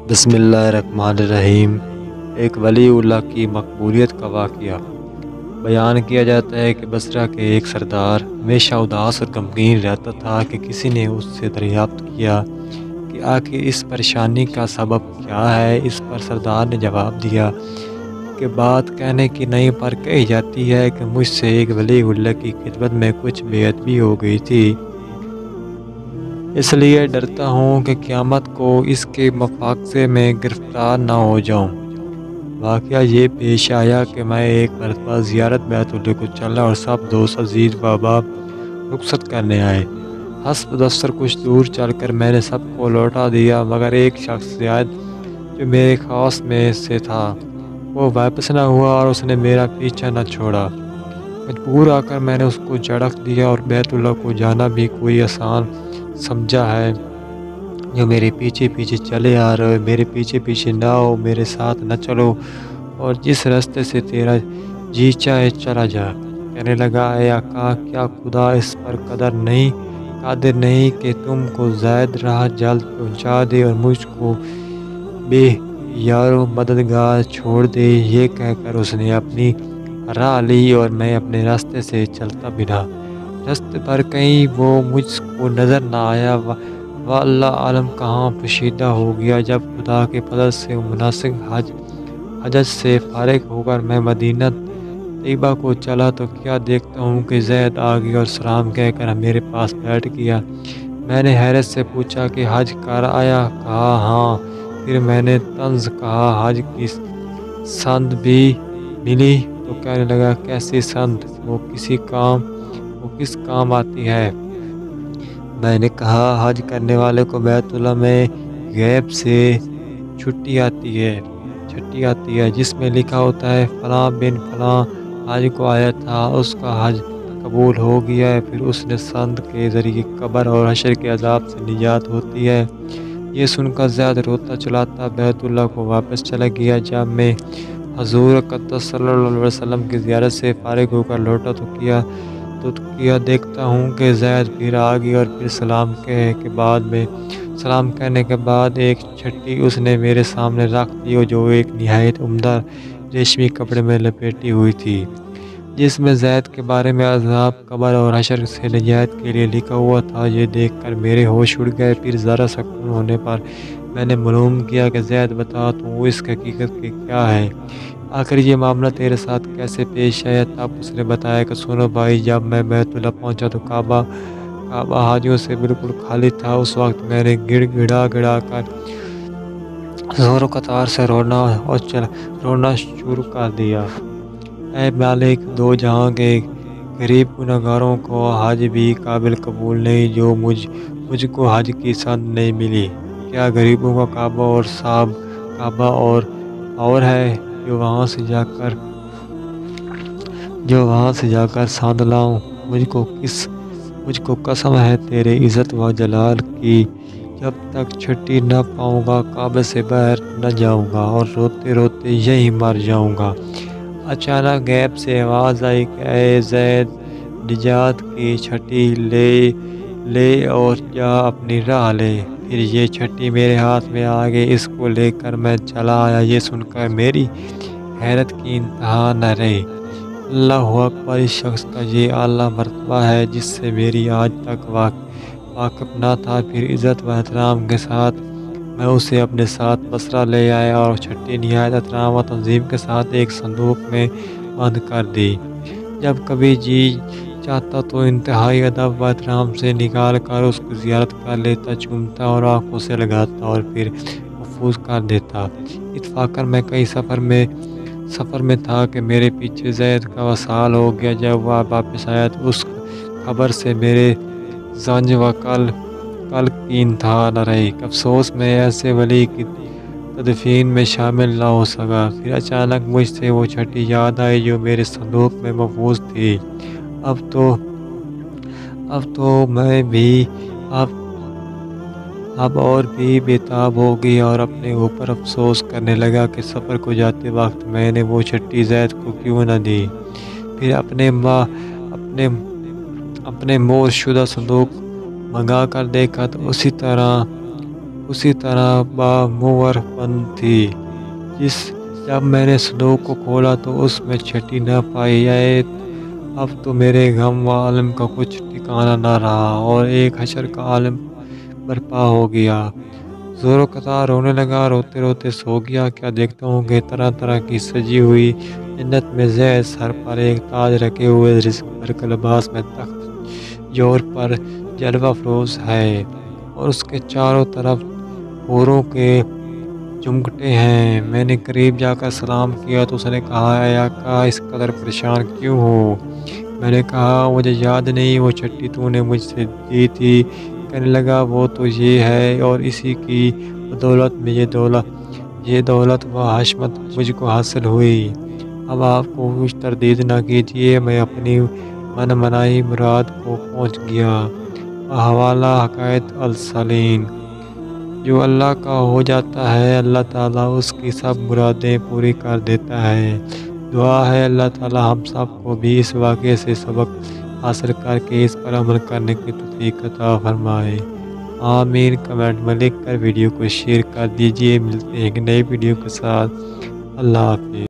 بسم اللہ الرحمن الرحیم۔ ایک ولی اللہ کی مقبولیت کا واقعہ بیان کیا جاتا ہے کہ بصرہ کے ایک سردار ہمیشہ اداس اور غمگین رہتا تھا کہ کسی نے اس سے دریافت کیا کہ آخر اس پریشانی کا سبب کیا ہے۔ اس پر سردار نے جواب دیا کہ بات کہنے کی نہیں پر کہی جاتی ہے کہ مجھ سے ایک ولی اللہ کی خدمت میں کچھ بے ادبی ہو گئی تھی، اس لیے ڈرتا ہوں کہ قیامت کو اس کے مفاخذے میں گرفتار نہ ہو جاؤں۔ واقعہ یہ پیش آیا کہ میں ایک مرتبہ زیارت بیت اللہ کو چلا اور سب دوست عزیز و احباب رخصت کرنے آئے۔ حسب دستور کچھ دور چل کر میں نے سب کو لوٹا دیا، مگر ایک شخص زائد جو میرے خاص میں سے تھا وہ واپس نہ ہوا اور اس نے میرا پیچھا نہ چھوڑا۔ مجبور آ کر میں نے اس کو جھڑک دیا اور بیت اللہ کو جانا بھی کوئی آسان سمجھا ہے جو میرے پیچھے پیچھے چلے آ رہے، میرے پیچھے پیچھے نہ ہو، میرے ساتھ نہ چلو اور جس راستے سے تیرا جی چاہے چلا جا۔ کہنے لگا، اے آقا، کیا خدا اس پر قادر نہیں کہ تم کو زائد راہ جلد پہنچا دے اور مجھ کو بے یار و مددگار چھوڑ دے؟ یہ کہہ کر اس نے اپنی راہ لی اور میں اپنے راستے سے چلتا بنا۔ راستے پر کہیں وہ مجھ کو نظر نہ آیا، واللہ عالم کہاں پوشیدہ ہو گیا۔ جب خدا کے فضل سے مناسب حجت سے فارغ ہو کر میں مدینہ طیبہ کو چلا تو کیا دیکھتا ہوں کہ زید آ گیا اور سلام کہہ کر میرے پاس بیٹھ گیا۔ میں نے حیرت سے پوچھا کہ حج کر آیا؟ کہا ہاں۔ پھر میں نے طنز کہا، حج کی سند بھی ملی؟ تو کہنے لگا، کیسی سند؟ وہ کس کام آتی ہے؟ میں نے کہا، حج کرنے والے کو بیت اللہ میں غیب سے چھٹی آتی ہے جس میں لکھا ہوتا ہے فلاں بن فلاں حج کو آیا تھا، اس کا حج قبول ہو گیا ہے۔ پھر اس نے سند کے ذریعے قبر اور حشر کے عذاب سے نجات ہوتی ہے۔ یہ سن کر زید روتا چلاتا بیت اللہ کو واپس چلا گیا۔ جب میں حضور اقدس صلی اللہ علیہ وسلم کی زیارت سے فارغ ہو کر لوٹا تو کیا دیکھتا ہوں کہ زید پھر آ گیا اور پھر سلام کہنے کے بعد ایک چھٹی اس نے میرے سامنے رکھ دی جو ایک نہایت عمدہ ریشمی کپڑے میں لپیٹی ہوئی تھی، جس میں زید کے بارے میں عذاب قبر اور حشر سے نجات کے لیے لکھا ہوا تھا۔ یہ دیکھ کر میرے ہوش اڑ گئے۔ پھر ذرا سکون ہونے پر میں نے معلوم کیا کہ زید بتا تو اس حقیقت کے کیا ہے، آخر یہ معاملہ تیرے ساتھ کیسے پیش آیا؟ تب اس نے بتایا کہ سنو بھائی، جب میں بیت اللہ پہنچا تو کعبہ حاجیوں سے بالکل خالی تھا۔ اس وقت میں نے گڑا کر زور و قطار سے رونا شروع کر دیا۔ اے مالک دو جہاں کے، غریب گنہگاروں کو حج بھی قابل قبول نہیں جو مجھ کو حج کی سند نہیں ملی۔ کیا غریبوں کا کعبہ اور ہے جو وہاں سے جا کر سند لاؤں؟ مجھ کو قسم ہے تیرے عزت و جلال کی، جب تک چھٹی نہ پاؤں گا کعبے سے باہر نہ جاؤں گا اور روتے روتے یہیں مر جاؤں گا۔ اچانک غیب سے آواز آئی کہ اے زید، نجات کی چھٹی لے اور جا اپنی راہ لے۔ پھر یہ چھٹی میرے ہاتھ میں آ گئی، اس کو لے کر میں چلا آیا۔ یہ سن کر میری حیرت کی انتہا نہ رہی۔ اللہ اکبر، اس شخص کا یہ اعلیٰ مرتبہ ہے جس سے میری آج تک واقف نہ تھا۔ پھر عزت و احترام کے ساتھ میں اسے اپنے ساتھ بصرہ لے آیا اور چھٹی نہایت احترام و تنظیم کے ساتھ ایک صندوق میں بند کر دی۔ جب کبھی جی چاہتا تو انتہائی ادب و احترام سے نکال کر اس کی زیارت کر لیتا، چومتا اور آنکھوں سے لگاتا اور پھر محفوظ کر دیتا۔ اتفاقاً میں کئی سفر میں تھا کہ میرے پیچھے زید کا وصال ہو گیا۔ جب وہ واپس آیا تو اس خبر سے میرے زنج و کل کی انتہا نہ رہی۔ افسوس میں ایسے ولی کی تدفین میں شامل نہ ہو سکا۔ پھر اچانک مجھ سے وہ چھٹی یاد آئی جو میرے صندوق میں محفوظ تھی۔ اب اور بھی بےتاب ہو گئی اور اپنے اوپر افسوس کرنے لگا کہ سفر کو جاتے وقت میں نے وہ چھٹی زید کو کیوں نہ دی۔ پھر اپنے مور شدہ صندوق منگا کر دیکھا تو اسی طرح اسی طرح بامور بند تھی۔ جب میں نے صندوق کو کھولا تو اس میں چھٹی نہ پائی۔ اب تو میرے غم و عالم کا کچھ ٹھکانہ نہ رہا اور ایک حشر کا عالم برپا ہو گیا۔ زور و قطار رونے لگا، روتے روتے سو گیا۔ کیا دیکھتا ہوں کہ طرح طرح کی سجی ہوئی جنت میں زید سر پر ایک تاج رکھے ہوئے رزق بھر کے لباس میں تخت جور پر جلوہ افروز ہے اور اس کے چاروں طرف حوروں کے جمگٹے ہیں۔ میں نے قریب جا کر سلام کیا تو اس نے کہا، اے آقا اس قدر پریشان کیوں ہو؟ میں نے کہا، مجھے یاد نہیں وہ چھٹی تو نے مجھ سے دی تھی۔ کہنے لگا، وہ تو یہ ہے اور اسی کی بدولت میں یہ دولت و حشمت مجھ کو حاصل ہوئی۔ اب آپ کو کچھ تردید نہ کیجیے، میں اپنی من منائی مراد کو پہنچ گیا۔ حوالہ حقائق الصالحین۔ جو اللہ کا ہو جاتا ہے اللہ تعالیٰ اس کی سب مرادیں پوری کر دیتا ہے۔ دعا ہے اللہ تعالیٰ ہم سب کو بھی اس واقعے سے سبق حاصل کر کے اس پر عمل کرنے کی توفیق عطا فرمائے۔ آمین۔ کمنٹ میں لکھ کر ویڈیو کو شیئر کر دیجیے۔ ملتے ہیں ایک نئی ویڈیو کے ساتھ۔ اللہ حافظ۔